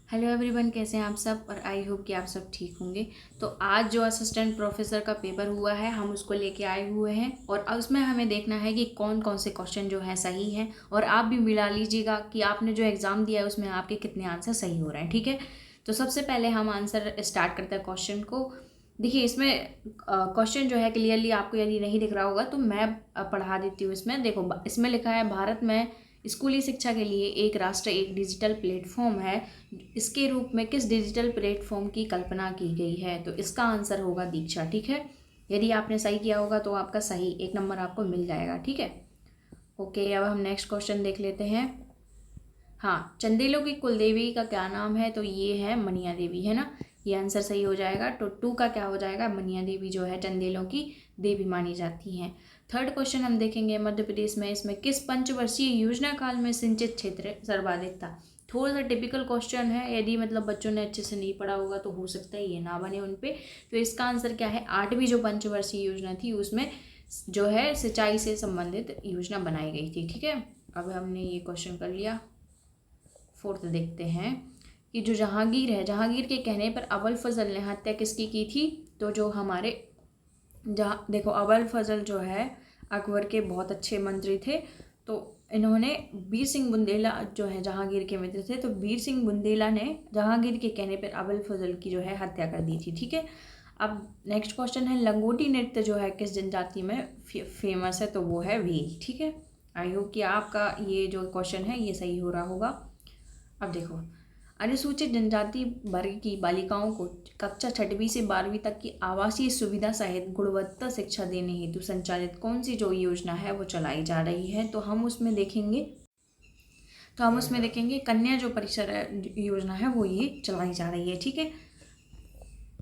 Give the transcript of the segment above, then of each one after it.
Hello everyone, कैसे हैं आप सब। और आई होप कि आप सब ठीक होंगे। तो आज जो असिस्टेंट प्रोफेसर का पेपर हुआ है हम उसको लेके आए हुए हैं और उसमें हमें देखना है कि कौन कौन से क्वेश्चन जो है सही हैं। और आप भी मिला लीजिएगा कि आपने जो एग्ज़ाम दिया है उसमें आपके कितने आंसर सही हो रहे हैं। ठीक है, तो सबसे पहले हम आंसर स्टार्ट करते हैं क्वेश्चन को। देखिए, इसमें क्वेश्चन जो है क्लियरली आपको यदि नहीं दिख रहा होगा तो मैं पढ़ा देती हूँ। इसमें देखो, इसमें लिखा है भारत में स्कूली शिक्षा के लिए एक राष्ट्र एक डिजिटल प्लेटफॉर्म है। इसके रूप में किस डिजिटल प्लेटफॉर्म की कल्पना की गई है? तो इसका आंसर होगा दीक्षा। ठीक है, यदि आपने सही किया होगा तो आपका सही 1 नंबर आपको मिल जाएगा। ठीक है, ओके। अब हम नेक्स्ट क्वेश्चन देख लेते हैं। हाँ, चंदेलों की कुल देवी का क्या नाम है? तो ये है मनिया देवी, है ना। ये आंसर सही हो जाएगा। तो 2 का क्या हो जाएगा? मनिया देवी जो है चंदेलों की देवी मानी जाती हैं। थर्ड क्वेश्चन हम देखेंगे, मध्य प्रदेश में इसमें किस पंचवर्षीय योजना काल में सिंचित क्षेत्र सर्वाधिक था? थोड़ा सा टिपिकल क्वेश्चन है, यदि मतलब बच्चों ने अच्छे से नहीं पढ़ा होगा तो हो सकता है ये ना बने उन पे। तो इसका आंसर क्या है? 8वीं जो पंचवर्षीय योजना थी उसमें जो है सिंचाई से संबंधित योजना बनाई गई थी। ठीक है, अब हमने ये क्वेश्चन कर लिया। फोर्थ देखते हैं कि जो जहांगीर है, जहांगीर के कहने पर अबुल फजल ने हत्या किसकी की थी? तो जो हमारे जहाँ देखो, अबुल फजल जो है अकबर के बहुत अच्छे मंत्री थे। तो इन्होंने वीर सिंह बुंदेला जो है जहांगीर के मित्र थे, तो वीर सिंह बुंदेला ने जहांगीर के कहने पर अबुल फजल की जो है हत्या कर दी थी। ठीक है, अब नेक्स्ट क्वेश्चन है, लंगोटी नृत्य जो है किस जनजाति में फेमस है? तो वो है भील। ठीक है, आई होप कि आपका ये जो क्वेश्चन है ये सही हो रहा होगा। अब देखो, अनुसूचित जनजाति वर्ग की बालिकाओं को कक्षा 6वीं से 12वीं तक की आवासीय सुविधा सहित गुणवत्ता शिक्षा देने हेतु संचालित कौन सी जो योजना है वो चलाई जा रही है? तो हम उसमें देखेंगे कन्या जो परिसर योजना है वो ये चलाई जा रही है। ठीक है,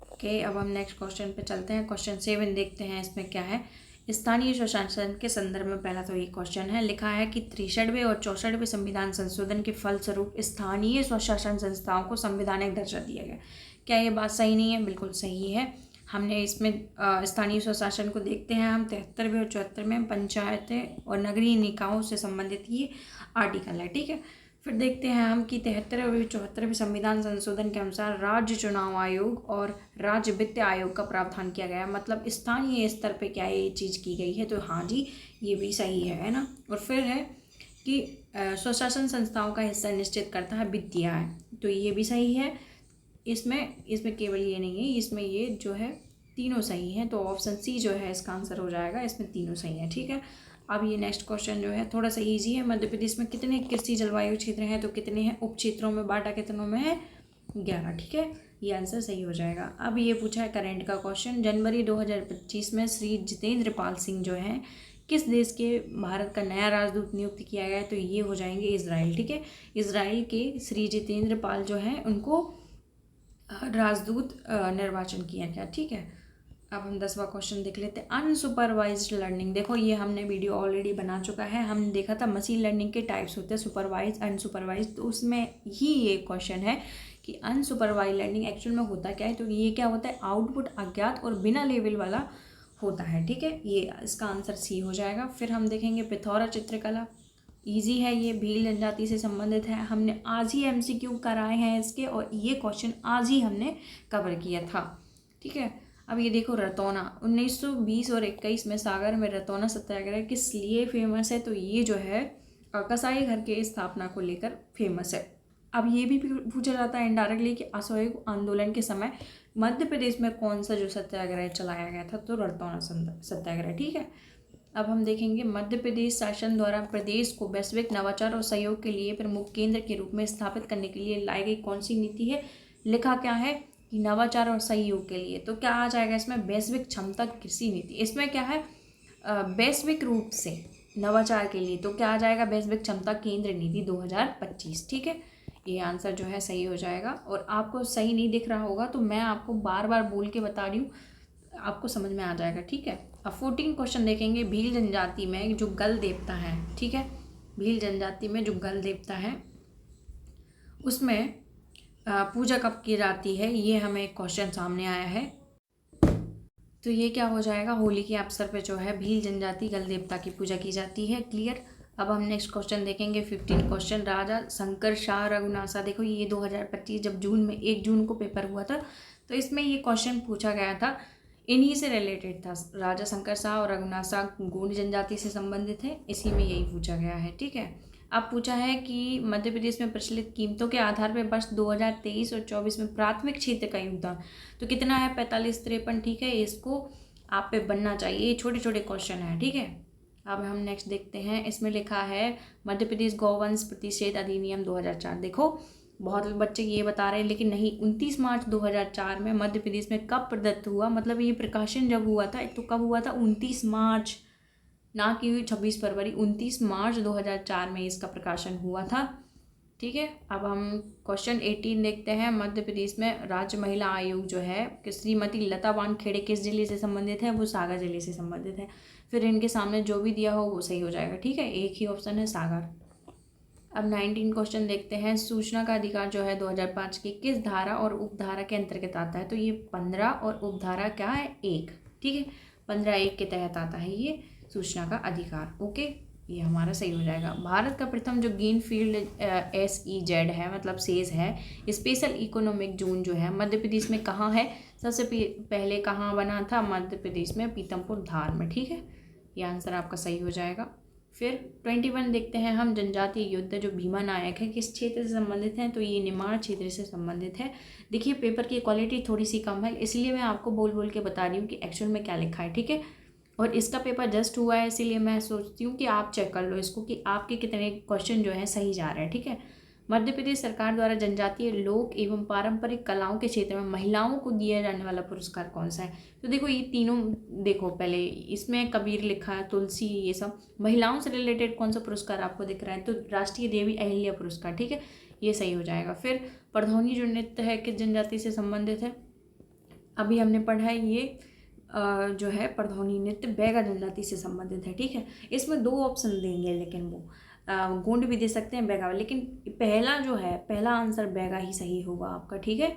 ओके। अब हम नेक्स्ट क्वेश्चन पे चलते हैं। क्वेश्चन 7 देखते हैं, इसमें क्या है। स्थानीय स्वशासन के संदर्भ में पहला तो ये क्वेश्चन है, लिखा है कि 63वें और 64वें संविधान संशोधन के फलस्वरूप स्थानीय स्वशासन संस्थाओं को संवैधानिक दर्जा दिया गया। क्या ये बात सही नहीं है? बिल्कुल सही है। हमने इसमें स्थानीय स्वशासन को देखते हैं हम 73वें और 74वें पंचायतें और नगरीय निकायों से संबंधित ये आर्टिकल है। ठीक है, फिर देखते हैं हम कि 73वें 74वें संविधान संशोधन के अनुसार राज्य चुनाव आयोग और राज्य वित्त आयोग का प्रावधान किया गया है। मतलब स्थानीय स्तर पे क्या ये चीज़ की गई है? तो हाँ जी, ये भी सही है ना। और फिर है कि स्वशासन संस्थाओं का हिस्सा निश्चित करता है वित्तीय आय, तो ये भी सही है। इसमें केवल ये नहीं है, इसमें ये जो है तीनों सही हैं। तो ऑप्शन सी जो है इसका आंसर हो जाएगा, इसमें तीनों सही हैं। ठीक है, अब ये नेक्स्ट क्वेश्चन जो है थोड़ा सा इजी है। मध्य प्रदेश में कितने कृषि जलवायु क्षेत्र हैं? तो कितने हैं? उप क्षेत्रों में बांटा कितनों में है? 11। ठीक है, ये आंसर सही हो जाएगा। अब ये पूछा है करंट का क्वेश्चन, जनवरी 2025 में श्री जितेंद्र पाल सिंह जो है किस देश के भारत का नया राजदूत नियुक्त किया गया है? तो ये हो जाएंगे इजराइल। ठीक है, इजराइल के श्री जितेंद्र पाल जो है उनको राजदूत निर्वाचन किया गया। ठीक है, अब हम 10वां क्वेश्चन देख लेते हैं, अनसुपरवाइज्ड लर्निंग। देखो, ये हमने वीडियो ऑलरेडी बना चुका है। हमने देखा था मशीन लर्निंग के टाइप्स होते हैं, सुपरवाइज अनसुपरवाइज। तो उसमें ही ये क्वेश्चन है कि अनसुपरवाइज लर्निंग एक्चुअल में होता क्या है? तो ये क्या होता है? आउटपुट अज्ञात और बिना लेवल वाला होता है। ठीक है, ये इसका आंसर सी हो जाएगा। फिर हम देखेंगे पिथौरा चित्रकला, ईजी है, ये भील जनजाति से संबंधित है। हमने आज ही MCQ कराए हैं इसके, और ये क्वेश्चन आज ही हमने कवर किया था। ठीक है, अब ये देखो, रतौना 1920 और 21 में सागर में रतौना सत्याग्रह किस लिए फेमस है? तो ये जो है कसाई घर के स्थापना को लेकर फेमस है। अब ये भी पूछा जाता है इनडायरेक्टली कि असहयोग आंदोलन के समय मध्य प्रदेश में कौन सा जो सत्याग्रह चलाया गया था? तो रतौना सत्याग्रह। ठीक है, अब हम देखेंगे मध्य प्रदेश शासन द्वारा प्रदेश को वैश्विक नवाचार और सहयोग के लिए प्रमुख केंद्र के रूप में स्थापित करने के लिए लाई गई कौन सी नीति है? लिखा क्या है कि नवाचार और सहयोग के लिए। तो क्या आ जाएगा इसमें? वैश्विक क्षमता कृषि नीति। इसमें क्या है? वैश्विक रूप से नवाचार के लिए, तो क्या आ जाएगा? वैश्विक क्षमता केंद्र नीति 2025। ठीक है, ये आंसर जो है सही हो जाएगा। और आपको सही नहीं दिख रहा होगा तो मैं आपको बार बार बोल के बता रही हूँ, आपको समझ में आ जाएगा। ठीक है, अब 14 क्वेश्चन देखेंगे, भील जनजाति में जो गल देवता है। ठीक है, भील जनजाति में जो गल देवता है उसमें पूजा कब की जाती है? ये हमें एक क्वेश्चन सामने आया है। तो ये क्या हो जाएगा? होली के अवसर पे जो है भील जनजाति गल देवता की पूजा की जाती है। क्लियर। अब हम नेक्स्ट क्वेश्चन देखेंगे 15 क्वेश्चन। राजा शंकर शाह रघुनासा, देखो ये 2025 जब जून में 1 जून को पेपर हुआ था, तो इसमें ये क्वेश्चन पूछा गया था, इन्हीं से रिलेटेड था। राजा शंकर शाह और रघुनासा गोंड जनजाति से संबंधित है, इसी में यही पूछा गया है, ठीक है। अब पूछा है कि मध्य प्रदेश में प्रचलित कीमतों के आधार पर वर्ष 2023 और 24 में प्राथमिक क्षेत्र का योगदान तो कितना है, 45-53, ठीक है। इसको आप पे बनना चाहिए, ये छोटे छोटे क्वेश्चन है, ठीक है। अब हम नेक्स्ट देखते हैं, इसमें लिखा है मध्य प्रदेश गौवंश प्रतिषेध अधिनियम 2004। देखो बहुत बच्चे ये बता रहे हैं, लेकिन नहीं, 29 मार्च 2004 में मध्य प्रदेश में कब प्रदत्त हुआ, मतलब ये प्रकाशन जब हुआ था तो कब हुआ था, 29 मार्च, ना कि 26 फरवरी, 29 मार्च 2004 में इसका प्रकाशन हुआ था, ठीक है। अब हम क्वेश्चन 18 देखते हैं। मध्य प्रदेश में राज्य महिला आयोग जो है कि श्रीमती लता वानखेड़े किस जिले से संबंधित है, वो सागर जिले से संबंधित है। फिर इनके सामने जो भी दिया हो वो सही हो जाएगा, ठीक है, एक ही ऑप्शन है सागर। अब 19 क्वेश्चन देखते हैं। सूचना का अधिकार जो है 2005 की किस धारा और उपधारा के अंतर्गत आता है, तो ये 15 और उपधारा क्या है, 1, ठीक है, 15(1) के तहत आता है ये सूचना का अधिकार, ओके, ये हमारा सही हो जाएगा। भारत का प्रथम जो ग्रीन फील्ड SEZ है, मतलब सेज है, स्पेशल इकोनॉमिक जोन जो है मध्य प्रदेश में कहाँ है, सबसे पहले कहाँ बना था, मध्य प्रदेश में पीतमपुर धार में, ठीक है, ये आंसर आपका सही हो जाएगा। फिर 21 देखते हैं हम। जनजातीय युद्ध जो भीमा नायक है किस क्षेत्र से संबंधित हैं, तो ये निमाड़ क्षेत्र से संबंधित है। देखिए पेपर की क्वालिटी थोड़ी सी कम है, इसलिए मैं आपको बोल बोल के बता रही हूँ कि एक्चुअल में क्या लिखा है, ठीक है। और इसका पेपर जस्ट हुआ है, इसीलिए मैं सोचती हूँ कि आप चेक कर लो इसको कि आपके कितने क्वेश्चन जो हैं सही जा रहे हैं, ठीक है। मध्य प्रदेश सरकार द्वारा जनजातीय लोक एवं पारंपरिक कलाओं के क्षेत्र में महिलाओं को दिया जाने वाला पुरस्कार कौन सा है, तो देखो ये तीनों, देखो पहले इसमें कबीर लिखा है, तुलसी, ये सब महिलाओं से रिलेटेड कौन सा पुरस्कार आपको दिख रहा है, तो राष्ट्रीय देवी अहिल्या पुरस्कार, ठीक है, ये सही हो जाएगा। फिर परधौनी जो नृत्य है किस जनजाति से संबंधित है, अभी हमने पढ़ा है ये जो है परधौनी नृत्य बैगा जनजाति से संबंधित है, ठीक है। इसमें 2 ऑप्शन देंगे, लेकिन वो गोंड भी दे सकते हैं, बैगा, लेकिन पहला जो है, पहला आंसर बैगा ही सही होगा आपका, ठीक है।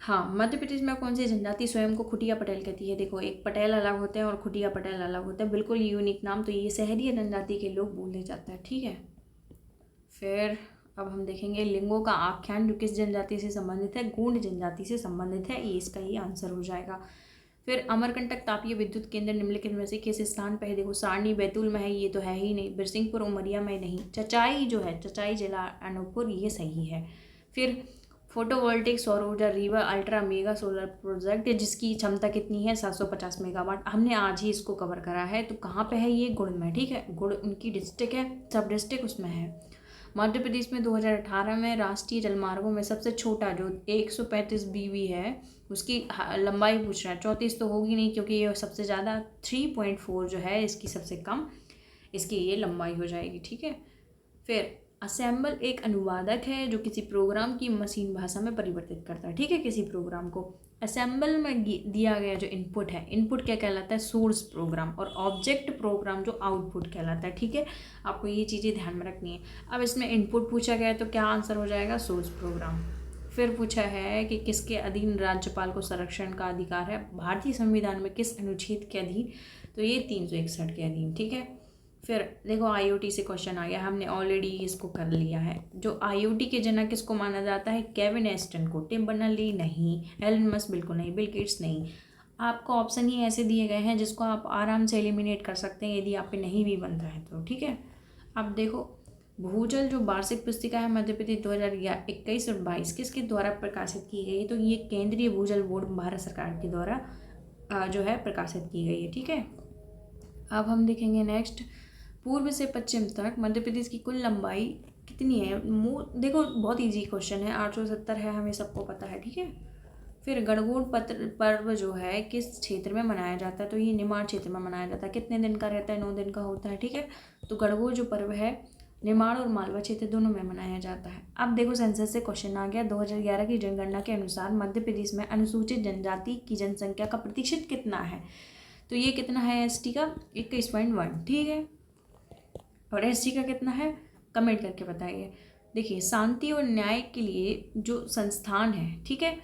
हाँ, मध्य प्रदेश में कौन सी जनजाति स्वयं को खुटिया पटेल कहती है, देखो एक पटेल अलग होते हैं और खुटिया पटेल अलग होते हैं, बिल्कुल यूनिक नाम, तो ये शहरी जनजाति के लोग बोले जाते हैं, ठीक है। फिर अब हम देखेंगे लिंगों का आख्यान जो किस जनजाति से संबंधित है, गोंड जनजाति से संबंधित है, ये इसका ही आंसर हो जाएगा। फिर अमरकंटक तापीय विद्युत केंद्र निम्नलिखित में से किस स्थान पर है, देखो सारणी बैतूल में है, ये तो है ही नहीं, बिरसिंहपुर उमरिया में नहीं, चचाई जो है, चचाई जिला अनूपपुर, ये सही है। फिर फोटोवोल्टिक सौर ऊर्जा river ultra mega solar project जिसकी क्षमता कितनी है, 750 मेगावाट, हमने आज ही इसको कवर करा है, तो कहाँ पे है ये, गुड़ में, ठीक है, गुड़ उनकी डिस्ट्रिक्ट है, सब डिस्ट्रिक्ट उसमें है। मध्य प्रदेश में 2018 में राष्ट्रीय जलमार्गों में सबसे छोटा जो 135 BB है उसकी लंबाई पूछ रहा है, 34 तो होगी नहीं क्योंकि ये सबसे ज़्यादा, 3.4 जो है इसकी सबसे कम, इसकी ये लंबाई हो जाएगी, ठीक है। फिर असेंबल एक अनुवादक है जो किसी प्रोग्राम की मशीन भाषा में परिवर्तित करता है, ठीक है, किसी प्रोग्राम को। असेंबल में दिया गया जो इनपुट है, इनपुट क्या कहलाता है, सोर्स प्रोग्राम, और ऑब्जेक्ट प्रोग्राम जो आउटपुट कहलाता है, ठीक है, आपको ये चीज़ें ध्यान में रखनी है। अब इसमें इनपुट पूछा गया है तो क्या आंसर हो जाएगा, सोर्स प्रोग्राम। फिर पूछा है कि किसके अधीन राज्यपाल को संरक्षण का अधिकार है, भारतीय संविधान में किस अनुच्छेद के अधीन, तो ये 361 के अधीन, ठीक है। फिर देखो IoT से क्वेश्चन आ गया, हमने ऑलरेडी इसको कर लिया है। जो IoT के जनक किसको माना जाता है, केविन एस्टन को, टिम बर्नर्स-ली नहीं, एलन मस्क बिल्कुल नहीं, बिल गेट्स नहीं। आपको ऑप्शन ही ऐसे दिए गए हैं जिसको आप आराम से एलिमिनेट कर सकते हैं यदि आप पे नहीं भी बन रहा है तो, ठीक है। अब देखो भूजल जो वार्षिक पुस्तिका है मध्य प्रदेश 2021 और 22 किसके द्वारा प्रकाशित की गई है, तो ये केंद्रीय भूजल बोर्ड भारत सरकार के द्वारा जो है प्रकाशित की गई है, ठीक है। अब हम देखेंगे नेक्स्ट, पूर्व से पश्चिम तक मध्य प्रदेश की कुल लंबाई कितनी है, देखो बहुत इजी क्वेश्चन है, 870 है, हमें सबको पता है, ठीक है। फिर गणगौर पर्व जो है किस क्षेत्र में मनाया जाता है, तो ये निमाड़ क्षेत्र में मनाया जाता है, कितने दिन का रहता है, 9 दिन का होता है, ठीक है। तो गणगौर जो पर्व है निमाड़ और मालवा क्षेत्र दोनों में मनाया जाता है। अब देखो सेंसस से क्वेश्चन आ गया, 2011 की जनगणना के अनुसार मध्य प्रदेश में अनुसूचित जनजाति की जनसंख्या का प्रतिशत कितना है, तो ये कितना है, ST का 21.1, ठीक है, और SC का कितना है, कमेंट करके बताइए। देखिए शांति और न्याय के लिए जो संस्थान है, ठीक है,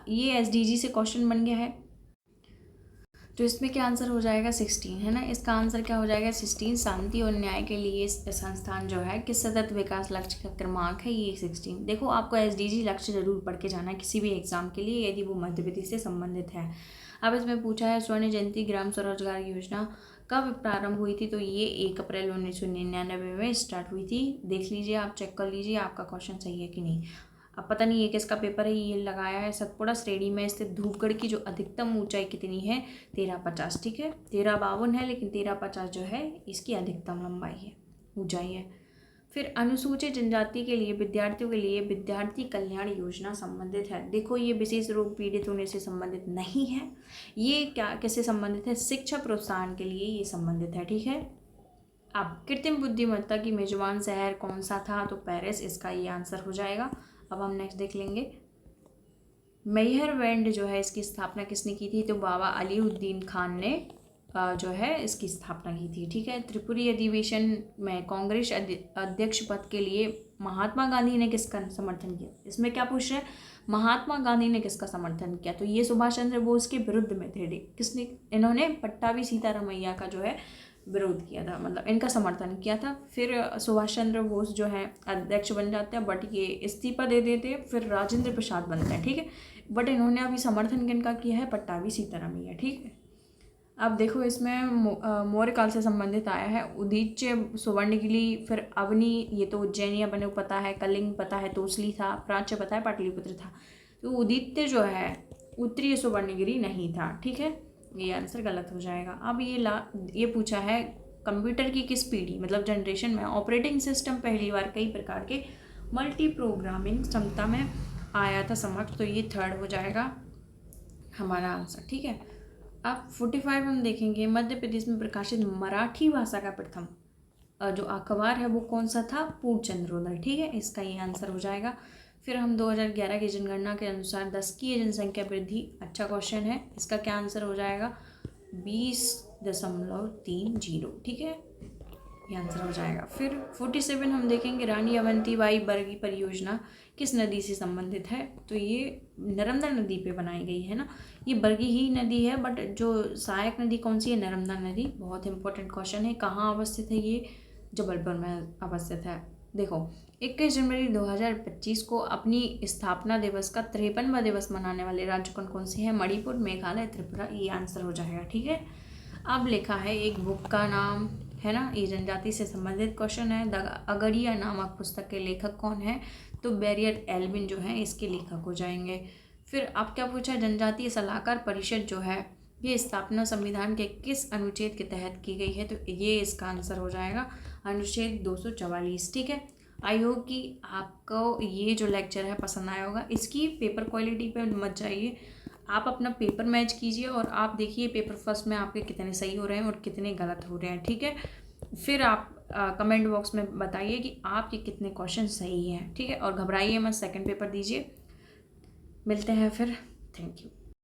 ये SDG से क्वेश्चन बन गया है, तो इसमें क्या आंसर हो जाएगा 16, है ना। इसका आंसर क्या हो जाएगा 16। शांति और न्याय के लिए संस्थान जो है किस सतत विकास लक्ष्य का क्रमांक है, ये 16। देखो आपको SDG लक्ष्य जरूर पढ़ के जाना है किसी भी एग्जाम के लिए, यदि वो मध्य प्रदेश से संबंधित है। अब इसमें पूछा है स्वर्ण जयंती ग्राम स्वरोजगार योजना कब प्रारंभ हुई थी, तो ये 1 अप्रैल 1999 में स्टार्ट हुई थी। देख लीजिए, आप चेक कर लीजिए आपका क्वेश्चन सही है कि नहीं। अब पता नहीं ये किसका पेपर है, ये लगाया है सतपुड़ा श्रेणी में स्थित धूपगढ़ की जो अधिकतम ऊंचाई कितनी है, 1350, ठीक है। 1352 है, लेकिन 1350 जो है इसकी अधिकतम लंबाई है, ऊंचाई है। फिर अनुसूचित जनजाति के लिए विद्यार्थियों के लिए विद्यार्थी कल्याण योजना संबंधित है। देखो ये विशेष रूप पीड़ित होने से संबंधित नहीं है, ये क्या किससे संबंधित है, शिक्षा प्रोत्साहन के लिए ये संबंधित है, ठीक है। अब कृत्रिम बुद्धिमत्ता की मेजबान शहर कौन सा था, तो पेरिस इसका ये आंसर हो जाएगा। अब हम नेक्स्ट देख लेंगे, मैहर बैंड जो है इसकी स्थापना किसने की थी, तो बाबा अलीउद्दीन खान ने जो है इसकी स्थापना की थी, ठीक है। त्रिपुरी अधिवेशन में कांग्रेस अध्यक्ष पद के लिए महात्मा गांधी ने किसका समर्थन किया, इसमें क्या पूछ रहे हैं, महात्मा गांधी ने किसका समर्थन किया, तो ये सुभाष चंद्र बोस के विरुद्ध में थे। किसने, इन्होंने पट्टाभी सीतारामैया का जो है विरोध किया था, मतलब इनका समर्थन किया था। फिर सुभाष चंद्र बोस जो है अध्यक्ष बन जाते हैं, बट ये इस्तीफा दे देते हैं, फिर राजेंद्र प्रसाद बनते हैं, ठीक है। बट इन्होंने अभी समर्थन किनका किया है, पट्टाभी सीतारामैया, ठीक है। अब देखो इसमें मौर्य काल से संबंधित आया है, उदीच्य सुवर्णगिरी, फिर अवनी, ये तो उज्जैनिया बने पता है, कलिंग पता है, तोसली था, प्राच्य पता है, पाटलिपुत्र था। तो उदित्य जो है उत्तरीय सुवर्णगिरी नहीं था, ठीक है, ये आंसर गलत हो जाएगा। अब ये पूछा है कंप्यूटर की किस पीढ़ी मतलब जनरेशन में ऑपरेटिंग सिस्टम पहली बार कई प्रकार के मल्टी प्रोग्रामिंग क्षमता में आया था समक्ष, तो ये 3rd हो जाएगा हमारा आंसर, ठीक है। अब 45 हम देखेंगे, मध्य प्रदेश में प्रकाशित मराठी भाषा का प्रथम जो अखबार है वो कौन सा था, पूर्णचंद्रोदय, ठीक है, इसका ये आंसर हो जाएगा। फिर हम 2011 की जनगणना के अनुसार 10 की जनसंख्या वृद्धि, अच्छा क्वेश्चन है, इसका क्या आंसर हो जाएगा 20.30, ठीक है, ये आंसर हो जाएगा। फिर 47 हम देखेंगे, रानी अवंतीबाई बर्गी परियोजना किस नदी से संबंधित है, तो ये नर्मदा नदी पे बनाई गई है ना, ये बर्गी ही नदी है, बट जो सहायक नदी कौन सी है, नर्मदा नदी। बहुत इंपॉर्टेंट क्वेश्चन है, कहाँ अवस्थित है ये, जबलपुर में अवस्थित है। देखो 21 जनवरी 2025 को अपनी स्थापना दिवस का 53वां दिवस मनाने वाले राज्य कौन कौन से हैं, मणिपुर, मेघालय, त्रिपुरा, ये आंसर हो जाएगा, ठीक है। अब लिखा है एक बुक का नाम, है ना, ये जनजाति से संबंधित क्वेश्चन है। द अगड़िया नामक पुस्तक के लेखक कौन है, तो बैरियर एल्विन जो है इसके लेखक हो जाएंगे। फिर अब क्या पूछा है, जनजातीय सलाहकार परिषद जो है ये स्थापना संविधान के किस अनुच्छेद के तहत की गई है, तो ये इसका आंसर हो जाएगा अनुच्छेद 244, ठीक है। आई होप कि आपको ये जो लेक्चर है पसंद आया होगा। इसकी पेपर क्वालिटी पे मत जाइए, आप अपना पेपर मैच कीजिए और आप देखिए पेपर फर्स्ट में आपके कितने सही हो रहे हैं और कितने गलत हो रहे हैं, ठीक है। फिर आप कमेंट बॉक्स में बताइए कि आपके कितने क्वेश्चन सही हैं, ठीक है। और घबराइए मत, सेकंड पेपर दीजिए। मिलते हैं फिर, थैंक यू।